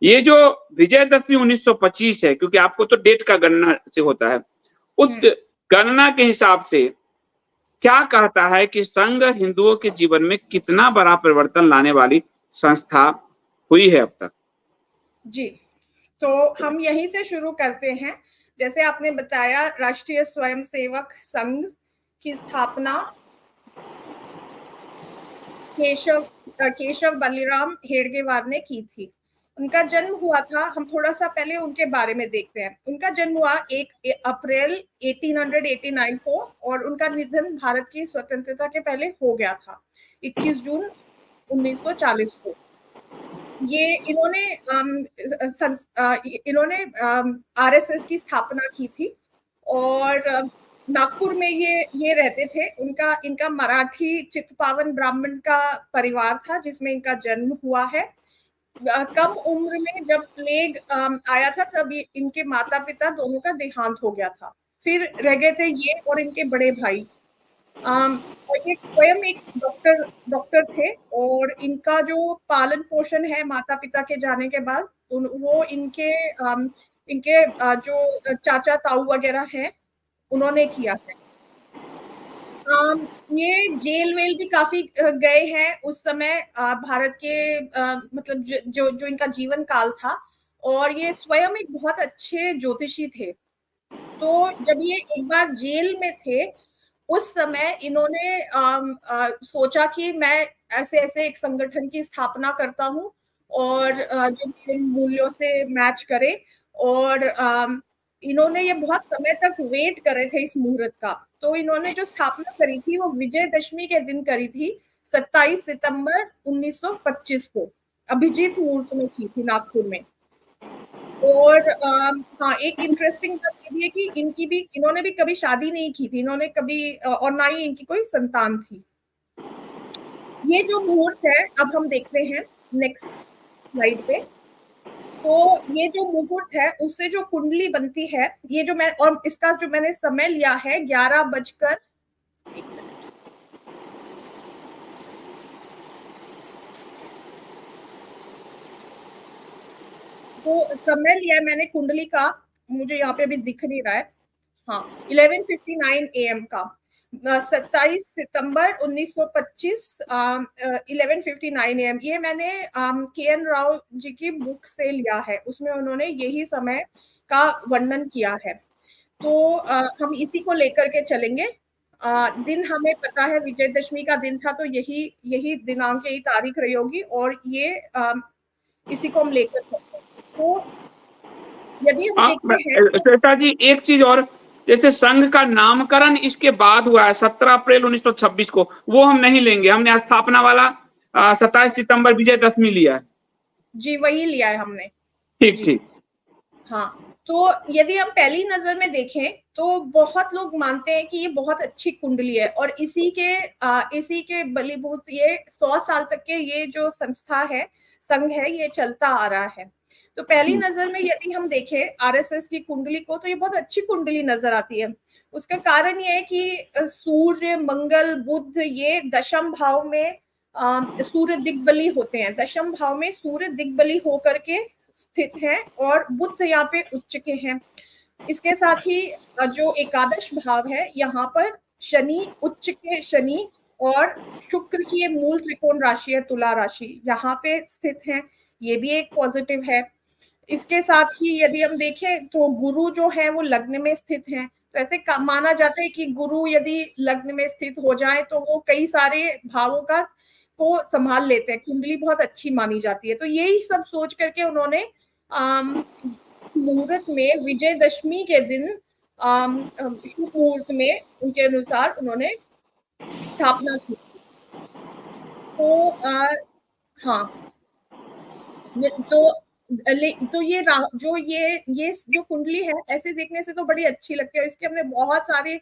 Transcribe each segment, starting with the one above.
ये जो विजयदशमी 1925 है, क्योंकि आपको तो डेट का गणना से होता है, उस गणना के हिसाब से क्या कहता है कि संघ हिंदुओं के जीवन में कितना बड़ा परिवर्तन लाने वाली संस्था हुई है अब तक? जी, तो हम यहीं से शुरू करते हैं। जैसे आपने बताया, राष्ट्रीय स्वयंसेवक संघ की स्थापना केशव बलिराम हेडगेवार ने की थी। उनका जन्म हुआ था, हम थोड़ा सा पहले उनके बारे में देखते हैं। उनका जन्म हुआ 1 अप्रैल 1889 को, और उनका निधन भारत की स्वतंत्रता के पहले हो गया था, 21 जून 1940 को। ये इन्होंने आरएसएस की स्थापना की थी, और नागपुर में ये रहते थे। इनका मराठी चित्पावन ब्राह्मण का परिवार था, जिसमें इनका जन्म हुआ है। कम उम्र में जब प्लेग आया था, तब इनके माता पिता दोनों का देहांत हो गया था। फिर रह गए थे ये और इनके बड़े भाई। और ये स्वयं एक डॉक्टर थे, और इनका जो पालन पोषण है माता पिता के जाने के बाद, वो इनके जो चाचा ताऊ वगैरह हैं, उन्होंने किया है। ये जेल वेल भी काफी गए हैं उस समय, भारत के मतलब जो इनका जीवन काल था। और ये स्वयं एक बहुत अच्छे ज्योतिषी थे। तो जब ये एक बार जेल में थे, उस समय इन्होंने सोचा कि मैं ऐसे ऐसे एक संगठन की स्थापना करता हूँ, और जो मेरे मूल्यों से मैच करे। और इन्होंने ये बहुत समय तक वेट करे थे इस मुहूर्त का। तो इन्होंने जो स्थापना करी थी, वो विजयदशमी के दिन करी थी, 27 सितंबर 1925 को, अभिजीत मुहूर्त में की थी नागपुर में। और हाँ, एक इंटरेस्टिंग बात ये भी है कि इन्होंने भी कभी शादी नहीं की थी, इन्होंने कभी, और ना ही इनकी कोई संतान थी। ये जो मुहूर्त है, अब हम देखते हैं नेक्स्ट स्लाइड पे। तो ये जो मुहूर्त है, उससे जो कुंडली बनती है, ये जो मैं, और इसका जो मैंने समय लिया है 11:01। तो समय लिया है मैंने कुंडली का, मुझे यहाँ पे अभी दिख नहीं रहा है। हाँ, 11:59 AM का, 27 सितंबर 1925, 11:59 AM। ये मैंने KN राव जी की बुक से लिया है, उसमें उन्होंने यही समय का वर्णन किया है। तो हम इसी को लेकर के चलेंगे। दिन हमें पता है विजयदशमी का दिन था, तो यही दिनांक, यही तारीख रही होगी, और ये इसी को हम लेकर चलते हैं। तो यदि हम देखते हैं, श्वेता जी, एक चीज और, जैसे संघ का नामकरण इसके बाद हुआ है 17 अप्रैल 1926 को, वो हम नहीं लेंगे, हमने स्थापना वाला 27 सितंबर विजयदशमी लिया है। जी, वही लिया है हमने। ठीक ठीक। हाँ, तो यदि हम पहली नजर में देखें, तो बहुत लोग मानते हैं कि ये बहुत अच्छी कुंडली है, और इसी के बलीभूत ये 100 साल तक के ये जो संस्था है, संघ है, ये चलता आ रहा है। तो पहली नजर में यदि हम देखें आरएसएस की कुंडली को, तो ये बहुत अच्छी कुंडली नजर आती है। उसका कारण ये है कि सूर्य, मंगल, बुध, ये दशम भाव में सूर्य दिग्बली होते हैं। दशम भाव में सूर्य दिग्बली होकर के स्थित हैं, और बुध यहाँ पे उच्च के हैं। इसके साथ ही जो एकादश भाव है, यहाँ पर शनि, उच्च के शनि, और शुक्र की ये मूल त्रिकोण राशि है, तुला राशि, यहाँ पे स्थित है। ये भी एक पॉजिटिव है। इसके साथ ही यदि हम देखें, तो गुरु जो है वो लग्न में स्थित है। तो ऐसे माना जाता है कि गुरु यदि लग्न में स्थित हो जाए, तो वो कई सारे भावों को संभाल लेते हैं, कुंडली बहुत अच्छी मानी जाती है। तो यही सब सोच करके उन्होंने मुहूर्त में, विजयदशमी के दिन, शुभ मुहूर्त में, उनके अनुसार उन्होंने स्थापना की। तो हाँ, तो ये जो कुंडली है, ऐसे देखने से तो बड़ी अच्छी लगती है। इसके हमने बहुत सारे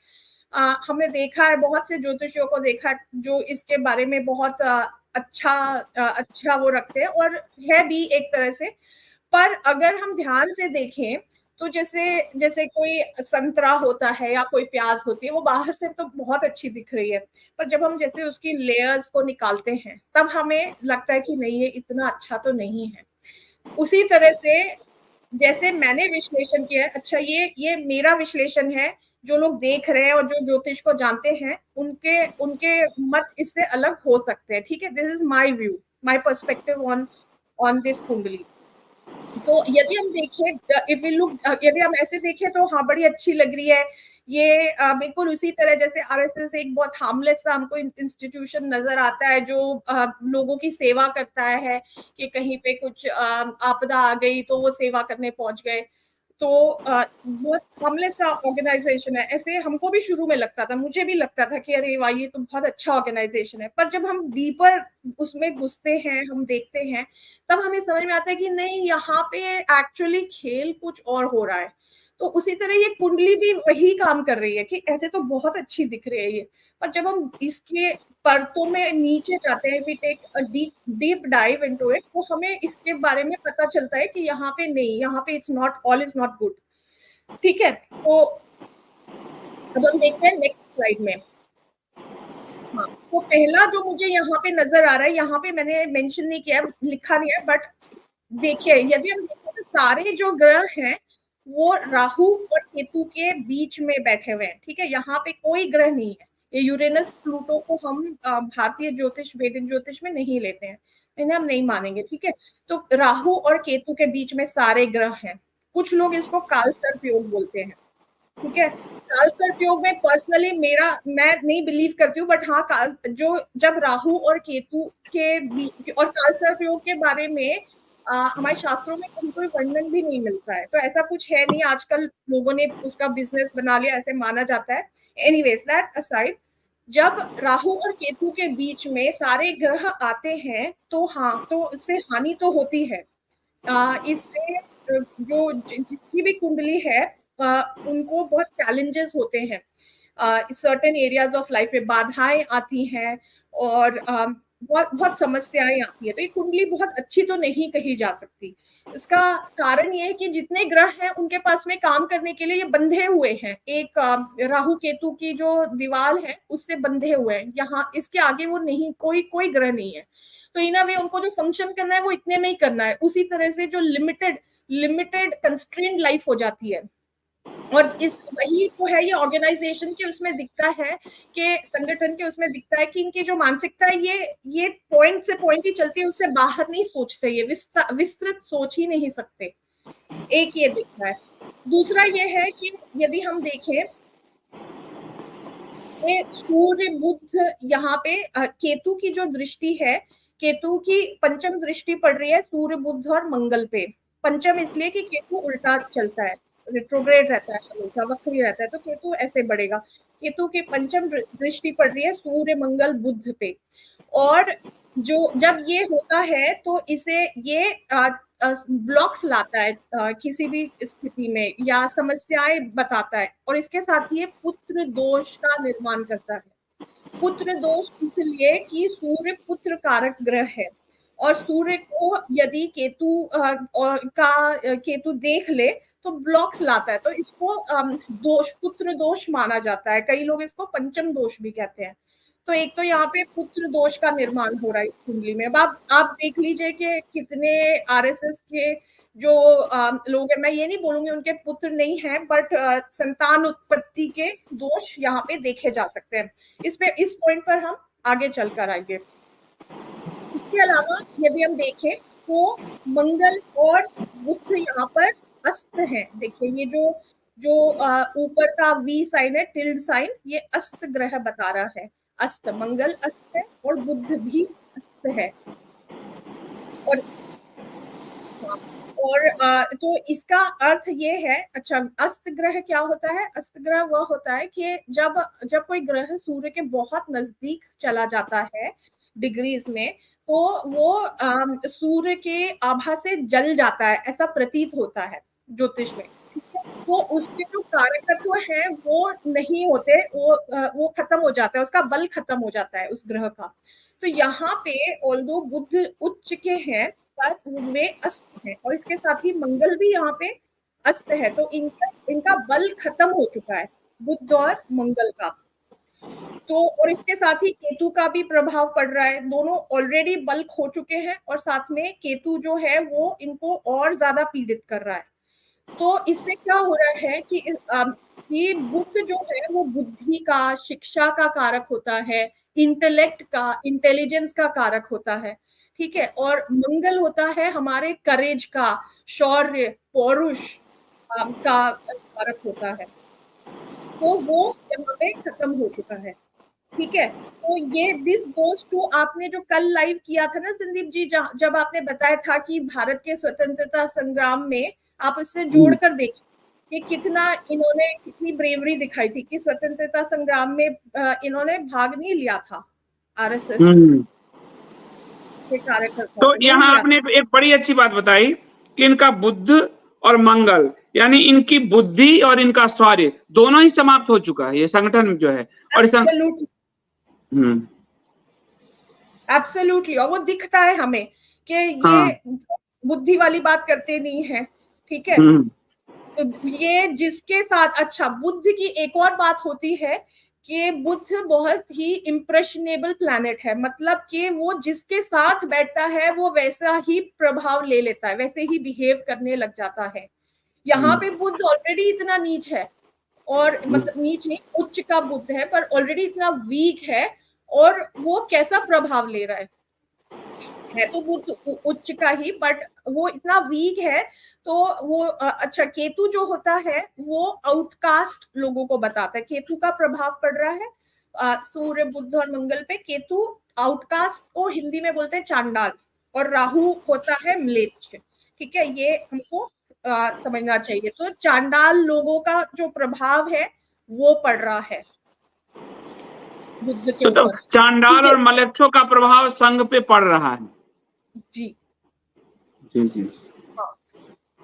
हमने देखा है, बहुत से ज्योतिषियों को देखा है जो इसके बारे में बहुत अच्छा वो रखते हैं, और है भी एक तरह से। पर अगर हम ध्यान से देखें, तो जैसे कोई संतरा होता है या कोई प्याज होती है, वो बाहर से तो बहुत अच्छी दिख रही है, पर जब हम जैसे उसकी लेयर्स को निकालते हैं, तब हमें लगता है कि नहीं, ये इतना अच्छा तो नहीं है। उसी तरह से जैसे मैंने विश्लेषण किया है, अच्छा ये मेरा विश्लेषण है, जो लोग देख रहे हैं और जो ज्योतिष को जानते हैं उनके उनके मत इससे अलग हो सकते हैं, ठीक है। This is my view, my perspective on on this कुंडली। तो यदि हम देखें, इफ वी लुक, यदि हम ऐसे देखें तो हाँ बड़ी अच्छी लग रही है ये, बिल्कुल उसी तरह जैसे आरएसएस एक बहुत हार्मलेस सा हमको इंस्टीट्यूशन नजर आता है जो लोगों की सेवा करता है, कि कहीं पे कुछ आपदा आ गई तो वो सेवा करने पहुंच गए। तो बहुत हार्मलेस सा ऑर्गेनाइजेशन है, ऐसे हमको भी शुरू में लगता था, मुझे भी लगता था कि अरे वाह ये तो बहुत अच्छा ऑर्गेनाइजेशन है। पर जब हम डीपर उसमें घुसते हैं, हम देखते हैं, तब हमें समझ में आता है कि नहीं, यहाँ पे एक्चुअली खेल कुछ और हो रहा है। तो उसी तरह ये कुंडली भी वही काम कर रही है कि ऐसे तो बहुत अच्छी दिख रही है ये, पर जब हम इसके परतों में नीचे जाते हैं, we take a deep dive into it, तो हमें इसके बारे में पता चलता है कि यहाँ पे नहीं, यहाँ पे it's not, all is not good, ठीक है। तो अब हम देखते हैं नेक्स्ट स्लाइड में। हाँ, तो पहला जो मुझे यहाँ पे नजर आ रहा है, यहाँ पे मैंने मेंशन नहीं किया, लिखा नहीं है, बट देखिए यदि हम देखें तो सारे जो ग्रह हैं वो राहु और केतु के बीच में बैठे हुए हैं, ठीक है। यहाँ पे कोई ग्रह नहीं है, ये यूरेनस प्लूटो को हम भारतीय ज्योतिष, वेदिक ज्योतिष में नहीं लेते हैं, इन्हें हम नहीं मानेंगे, ठीक है। तो राहु और केतु के बीच में सारे ग्रह हैं। कुछ लोग इसको काल सर्प योग बोलते हैं, ठीक है। काल सर्प योग में पर्सनली मैं नहीं बिलीव करती हूँ, बट हाँ काल जो जब राहु और केतु के बीच, और काल सर्प योग के बारे में हमारे शास्त्रों में कहीं कोई वर्णन भी नहीं मिलता है, तो ऐसा कुछ है नहीं, आजकल लोगों ने उसका बिजनेस बना लिया, ऐसे माना जाता है। एनीवेज दैट असाइड, जब राहु और केतु के बीच में सारे ग्रह आते हैं तो हाँ, तो इससे हानि तो होती है। इससे जो जिसकी भी कुंडली है उनको बहुत चैलेंजेस होते हैं, सर्टेन एरियाज ऑफ लाइफ में बाधाएं आती हैं, और बहुत बहुत समस्याएं आती है। तो ये कुंडली बहुत अच्छी तो नहीं कही जा सकती। इसका कारण ये है कि जितने ग्रह हैं उनके पास में काम करने के लिए ये बंधे हुए हैं, एक राहु केतु की जो दीवार है उससे बंधे हुए हैं, यहाँ इसके आगे वो नहीं, कोई ग्रह नहीं है। तो इन अ वे उनको जो फंक्शन करना है वो इतने में ही करना है, उसी तरह से जो लिमिटेड लिमिटेड कंस्ट्रेंड लाइफ हो जाती है। और इस वही तो है, ये ऑर्गेनाइजेशन के उसमें दिखता है, कि संगठन के उसमें दिखता है कि इनकी जो मानसिकता है ये पॉइंट से पॉइंट ही चलती है, उससे बाहर नहीं सोचते, ये विस्तृत सोच ही नहीं सकते। एक ये दिख रहा है। दूसरा ये है कि यदि हम देखें सूर्य बुध, यहाँ पे केतु की जो दृष्टि है, केतु की पंचम दृष्टि पड़ रही है सूर्य बुध और मंगल पे। पंचम इसलिए कि केतु उल्टा चलता है, रिट्रोग्रेड रहता है, हमेशा वक्री रहता है, तो केतु ऐसे बढ़ेगा। केतु की पंचम दृष्टि पड़ रही है सूर्य मंगल बुध पे, और जो जब ये होता है तो इसे ये ब्लॉक्स लाता है किसी भी स्थिति में, या समस्याएं बताता है, और इसके साथ ये पुत्र दोष का निर्माण करता है। पुत्र दोष इसलिए कि सूर्य पुत्र कारक ग्रह है, और सूर्य को यदि केतु देख ले तो ब्लॉक्स लाता है, तो इसको दोष, पुत्र दोष माना जाता है। कई लोग इसको पंचम दोष भी कहते हैं। तो एक तो यहाँ पे पुत्र दोष का निर्माण हो रहा है इस कुंडली में। अब आप देख लीजिए कि कितने आरएसएस के जो लोग हैं, मैं ये नहीं बोलूंगी उनके पुत्र नहीं है, बट संतान उत्पत्ति के दोष यहाँ पे देखे जा सकते हैं। इस पॉइंट पर हम आगे चलकर आएंगे। इसके अलावा यदि हम देखें तो मंगल और बुध यहाँ पर अस्त है। देखिए ये जो ऊपर का वी साइन है, टिल्ड साइन, ये अस्त ग्रह बता रहा है। अस्त, मंगल अस्त है और बुध भी अस्त है। और तो इसका अर्थ ये है, अच्छा अस्त ग्रह क्या होता है? अस्त ग्रह वह होता है कि जब कोई ग्रह सूर्य के बहुत नजदीक चला जाता है डिग्रीज में, तो वो सूर्य के आभा से जल जाता है, ऐसा प्रतीत होता है ज्योतिष में। तो उसके जो कारकत्व है वो नहीं होते, वो खत्म हो जाता है, उसका बल खत्म हो जाता है उस ग्रह का। तो यहाँ पे ऑल्दो बुध उच्च के हैं, पर वे अस्त हैं, और इसके साथ ही मंगल भी यहाँ पे अस्त है, तो इनका बल खत्म हो चुका है, बुध और मंगल का। तो और इसके साथ ही केतु का भी प्रभाव पड़ रहा है, दोनों ऑलरेडी बल्क हो चुके हैं और साथ में केतु जो है वो इनको और ज्यादा पीड़ित कर रहा है। तो इससे क्या हो रहा है कि ये बुध जो है वो बुद्धि का, शिक्षा का कारक होता है, इंटेलेक्ट का, इंटेलिजेंस का कारक होता है, ठीक है। और मंगल होता है हमारे करेज का, शौर्य, पौरुष का कारक होता है। तो वो यहाँ पे खत्म हो चुका है, ठीक है। तो ये दिस गोज टू, आपने जो कल लाइव किया था ना संदीप जी, जब आपने बताया था कि भारत के स्वतंत्रता संग्राम में आप उससे जोड़कर देखिए कि कितना इन्होंने, कितनी ब्रेवरी दिखाई थी कि स्वतंत्रता संग्राम में इन्होंने भाग नहीं लिया था आरएसएस के कार्यकर्ता। तो यहाँ आपने एक बड़ी अच्छी बात बताई कि इनका बुध और मंगल, यानी इनकी बुद्धि और इनका शौर्य दोनों ही समाप्त हो चुका है ये संगठन जो है। और एब्सोल्युटली, और वो दिखता है हमें कि ये बुद्धि वाली बात करते नहीं है, ठीक है। तो ये जिसके साथ, अच्छा बुध की एक और बात होती है कि बुध बहुत ही इम्प्रेशनेबल प्लैनेट है, मतलब कि वो जिसके साथ बैठता है वो वैसा ही प्रभाव ले लेता है, वैसे ही बिहेव करने लग जाता है। यहाँ पे बुध ऑलरेडी इतना नीच है, और मतलब नीच नहीं, उच्च का बुध है, पर ऑलरेडी इतना वीक है, और वो कैसा प्रभाव ले रहा है तो बुध उच्च का ही, बट वो इतना वीक है। तो वो अच्छा, केतु जो होता है वो आउटकास्ट लोगों को बताता है, केतु का प्रभाव पड़ रहा है सूर्य, बुध और मंगल पे। केतु आउटकास्ट को हिंदी में बोलते हैं चांडाल, और राहु होता है म्लेच्छ, ठीक है। ये हमको समझना चाहिए। तो चांडाल लोगों का जो प्रभाव है वो पड़ रहा है बुध के ऊपर। तो चांडाल और मलेच्छों का प्रभाव संघ पे पड़ रहा है। जी जी जी। हाँ,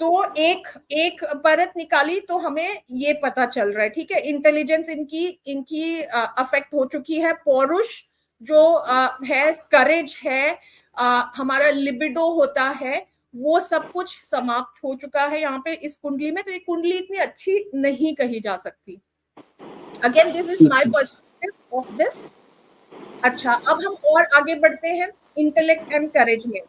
तो एक परत निकाली तो हमें ये पता चल रहा है, ठीक है। इंटेलिजेंस इनकी अफेक्ट हो चुकी है, पौरुष जो है, करेज है, हमारा लिबिडो होता है, वो सब कुछ समाप्त हो चुका है यहाँ पे इस कुंडली में। तो ये कुंडली इतनी अच्छी नहीं कही जा सकती। Again this is my perspective of this. अच्छा, अब हम और आगे बढ़ते हैं इंटेलेक्ट एंड करेज में।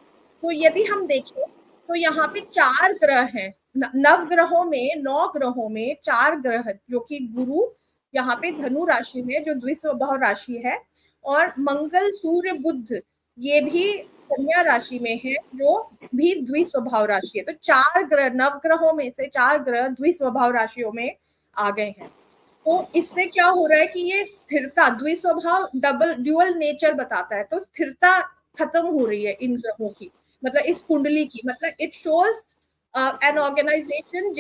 तो यदि हम देखें तो यहाँ पे 4 ग्रह हैं, नव ग्रहों में, 9 ग्रहों में 4 ग्रह, जो कि गुरु यहाँ पे धनु राशि में जो द्विस्वभाव राशि है, और मंगल, सूर्य, बुध ये भी कन्या राशि में है जो भी द्विस्वभाव राशि है। तो 4 ग्रह, नव ग्रहों में से 4 ग्रह द्विस्वभाव राशियों में आ गए हैं। तो इससे क्या हो रहा है कि ये स्थिरता, द्विस्वभाव ड्यूअल नेचर बताता है, तो स्थिरता खत्म हो रही है इन ग्रहों की, मतलब इस कुंडली की। मतलब इट शोज एन ऑर्गेनाइजेशन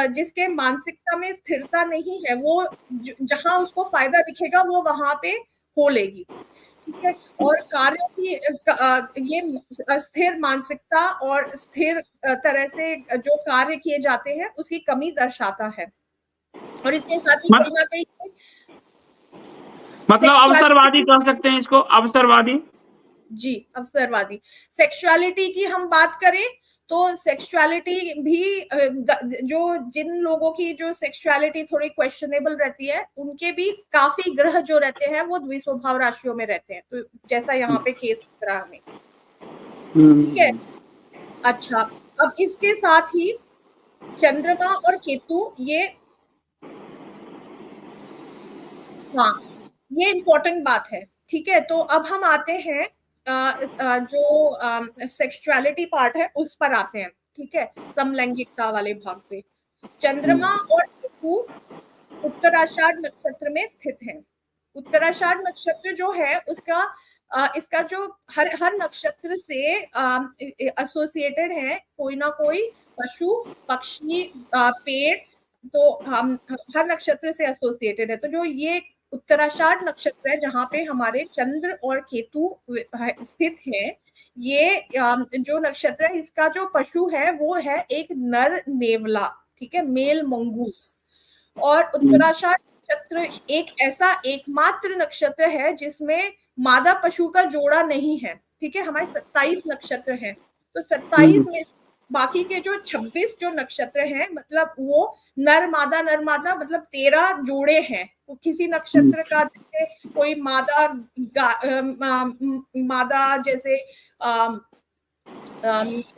जिसके मानसिकता में स्थिरता नहीं है, वो जहां उसको फायदा दिखेगा वो वहां पे हो लेगी, ठीक है। और कार्यों की ये स्थिर मानसिकता और स्थिर तरह से जो कार्य किए जाते हैं उसकी कमी दर्शाता है। और इसके साथ ही कहीं ना कहीं मतलब अवसरवादी कह सकते हैं इसको, अवसरवादी। जी, अवसरवादी। सेक्सुअलिटी की हम बात करें तो सेक्सुअलिटी भी जो जिन लोगों की जो सेक्सुअलिटी थोड़ी क्वेश्चनेबल रहती है, उनके भी काफी ग्रह जो रहते हैं वो द्विस्वभाव राशियों में रहते हैं, तो जैसा यहाँ पे केस दिख रहा हमें, ठीक है। अच्छा, अब इसके साथ ही चंद्रमा और केतु, ये हाँ, ये इम्पोर्टेंट बात है, ठीक है। तो अब हम आते हैं जो सेक्सुअलिटी पार्ट है उस पर आते हैं, ठीक है, समलैंगिकता वाले भाग पे। चंद्रमा और केतु उत्तराषाढ़ नक्षत्र में स्थित हैं। उत्तराषाढ़ नक्षत्र जो है उसका इसका जो हर नक्षत्र से एसोसिएटेड है कोई ना कोई पशु, पक्षी, पेड़, तो हम हर नक्षत्र से एसोसिएटेड है। तो जो ये उत्तराषाढ़ नक्षत्र है जहाँ पे हमारे चंद्र और केतु स्थित है, ये जो नक्षत्र है इसका जो पशु है वो है एक नर नेवला, ठीक है, मेल मंगूस। और उत्तराषाढ़ नक्षत्र एक ऐसा एकमात्र नक्षत्र है जिसमें मादा पशु का जोड़ा नहीं है, ठीक है। हमारे 27 नक्षत्र हैं, तो 27 में बाकी के जो 26 जो नक्षत्र हैं, मतलब वो नर मादा मतलब 13 जोड़े हैं, किसी नक्षत्र का जैसे कोई मादा जैसे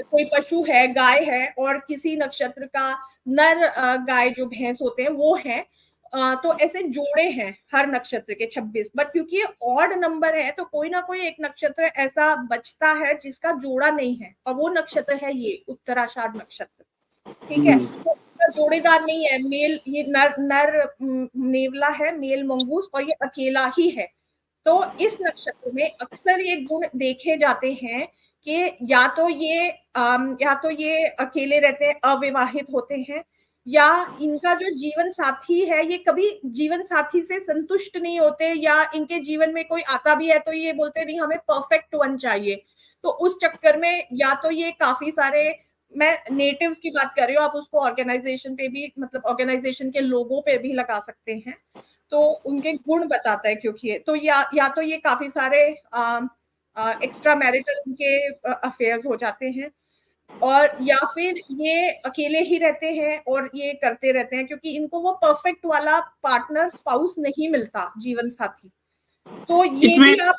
कोई पशु है, गाय है, और किसी नक्षत्र का नर गाय जो भैंस होते हैं वो है, तो ऐसे जोड़े हैं हर नक्षत्र के 26, बट क्योंकि ये ऑड नंबर है तो कोई ना कोई एक नक्षत्र ऐसा बचता है जिसका जोड़ा नहीं है, और वो नक्षत्र है ये उत्तराषाढ़ नक्षत्र। ठीक है, तो इसका जोड़ीदार नहीं है, मेल, ये नर नेवला है, मेल मंगूस, और ये अकेला ही है। तो इस नक्षत्र में अक्सर ये गुण देखे जाते हैं कि या तो ये अकेले रहते हैं, अविवाहित होते हैं, या इनका जो जीवन साथी है ये कभी जीवन साथी से संतुष्ट नहीं होते, या इनके जीवन में कोई आता भी है तो ये बोलते नहीं हमें परफेक्ट वन चाहिए। तो उस चक्कर में या तो ये काफी सारे, मैं नेटिव्स की बात कर रही हूँ, आप उसको ऑर्गेनाइजेशन पे भी, मतलब ऑर्गेनाइजेशन के लोगों पे भी लगा सकते हैं, तो उनके गुण बताता है, क्योंकि तो या तो ये काफी सारे एक्स्ट्रा मैरिटल उनके अफेयर्स हो जाते हैं, और या फिर ये अकेले ही रहते हैं और ये करते रहते हैं क्योंकि इनको वो परफेक्ट वाला पार्टनर, स्पाउस नहीं मिलता, जीवन साथी। तो ये भी आप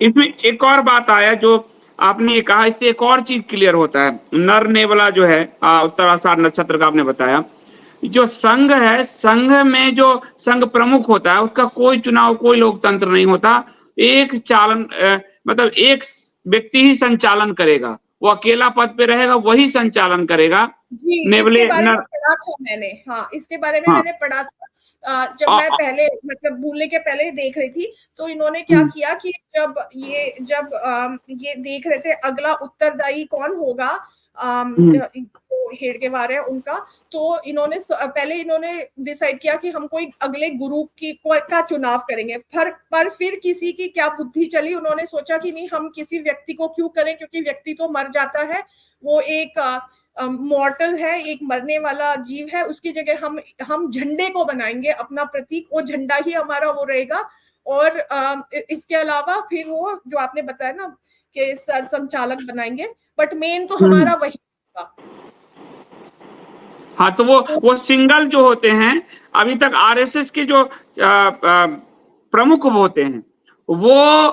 इसमें एक और बात आया जो आपने ये कहा, इससे एक और चीज क्लियर होता है। नर नेवला जो है उत्तराषाढ़ नक्षत्र का आपने बताया, जो संघ है, संघ में जो संघ प्रमुख होता है उसका कोई चुनाव, कोई लोकतंत्र नहीं होता। एक चालन मतलब एक व्यक्ति ही संचालन करेगा, वो अकेला पद पे रहेगा, वही संचालन करेगा। इसके बारे में पढ़ा था मैंने, हाँ इसके बारे में मैंने पढ़ा था, जब मैं पहले मतलब भूलने के पहले देख रही थी, तो इन्होंने क्या किया कि जब ये देख रहे थे अगला उत्तरदायी कौन होगा, जो हेडगेवार है उनका, तो पहले इन्होंने डिसाइड किया कि हम कोई अगले गुरु का चुनाव करेंगे, पर फिर किसी की क्या बुद्धि चली, उन्होंने सोचा कि नहीं, हम किसी व्यक्ति को क्यों करें, क्योंकि व्यक्ति तो मर जाता है, वो एक मॉर्टल है, एक मरने वाला जीव है, उसकी जगह हम झंडे को बनाएंगे अपना प्रतीक, वो झंडा ही हमारा वो रहेगा। और इसके अलावा फिर वो जो आपने बताया ना कि सर संचालक बनाएंगे, बट मेन तो हमारा वही होगा। हाँ, तो वो सिंगल जो होते हैं, अभी तक आरएसएस के जो प्रमुख होते हैं, वो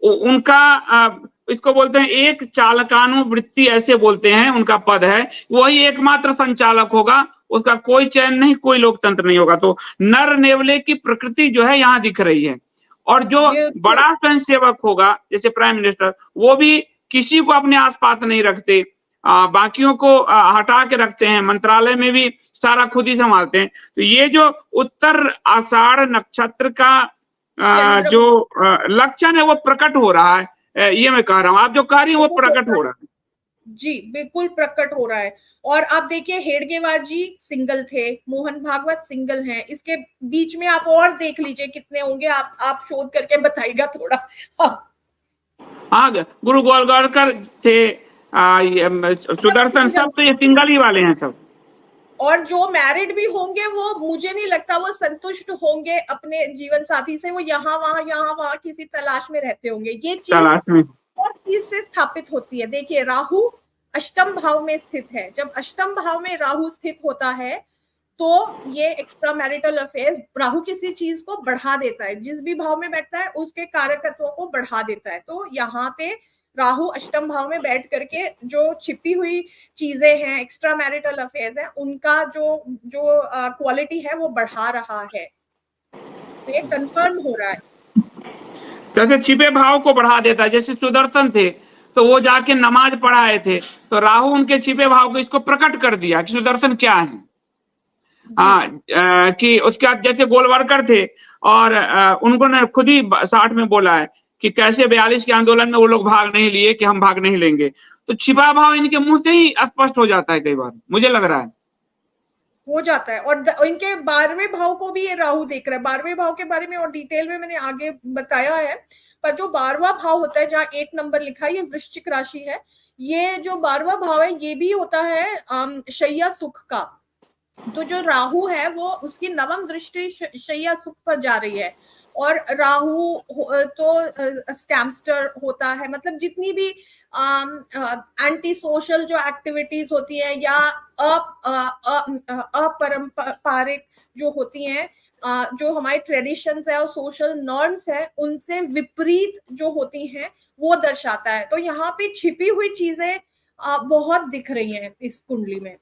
उनका इसको बोलते हैं एक चालकानुवृत्ति, ऐसे बोलते हैं, उनका पद है, वही एकमात्र संचालक होगा, उसका कोई चयन नहीं, कोई लोकतंत्र नहीं होगा। तो नर नेवले की प्रकृति जो है यहाँ दिख रही है। और जो बड़ा स्वयंसेवक होगा जैसे प्राइम मिनिस्टर, वो भी किसी को अपने आसपास नहीं रखते, बाकियों को हटा के रखते हैं, मंत्रालय में भी सारा खुद ही संभालते हैं। तो ये जो उत्तर आषाढ़ नक्षत्र का जो लक्षण है वो प्रकट हो रहा है, ये मैं कह रहा हूँ। आप जो कह रही हैं वो प्रकट हो रहा है। जी बिल्कुल प्रकट हो रहा है। और आप देखिए हेडगेवार जी सिंगल थे, मोहन भागवत सिंगल हैं, इसके बीच में आप और देख लीजिए कितने होंगे, आप शोध करके बताइएगा थोड़ा। हाँ, गुरु गोलवलकर थे, सुदर्शन, सब तो ये सिंगल ही वाले हैं सब। और जो मैरिड भी होंगे वो मुझे नहीं लगता वो संतुष्ट होंगे अपने जीवन साथी से, वो यहाँ वहां किसी तलाश में रहते होंगे। ये चीज और चीज से स्थापित होती है। देखिए राहु अष्टम भाव में स्थित है, जब अष्टम भाव में राहु स्थित होता है तो ये एक्स्ट्रा मैरिटल अफेयर, राहु किसी चीज को बढ़ा देता है, जिस भी भाव में बैठता है उसके कारकत्वों को बढ़ा देता है। तो यहाँ पे राहु अष्टम भाव में बैठ करके जो छिपी हुई चीजें हैं, एक्स्ट्रा मैरिटल अफेयर्स है, उनका जो क्वालिटी है वो बढ़ा रहा है। तो ये कंफर्म हो रहा है। जैसे छिपे भाव को बढ़ा देता है, जैसे सुदर्शन थे तो वो जाके नमाज पढ़ाए थे, तो राहु उनके छिपे भाव को इसको प्रकट कर दिया कि सुदर्शन क्या है। कि उसके बाद जैसे गोलवलकर थे और उन्होंने खुद ही 60 में बोला है कि कैसे 42 के आंदोलन में वो लोग भाग नहीं लिए कि हम भाग नहीं लेंगे। तो छिपा भाव इनके मुंह से ही स्पष्ट हो जाता है, कई बार मुझे लग रहा है हो जाता है। और इनके 12वें भाव को भी ये राहु देख रहा है। 12वें भाव के बारे में और डिटेल में मैंने आगे बताया है, पर जो 12वां भाव होता है जहाँ 8 नंबर लिखा है, ये वृश्चिक राशि है। ये जो 12वां भाव है ये भी होता है शैया सुख का। तो जो राहु है वो उसकी नवम दृष्टि शैया सुख पर जा रही है। और राहु तो स्कैमस्टर होता है, मतलब जितनी भी एंटी सोशल जो एक्टिविटीज होती है या अपारंपरिक जो होती हैं, जो हमारे ट्रेडिशंस है और सोशल नॉर्म्स है उनसे विपरीत जो होती हैं वो दर्शाता है। तो यहाँ पे छिपी हुई चीजें बहुत दिख रही हैं इस कुंडली में।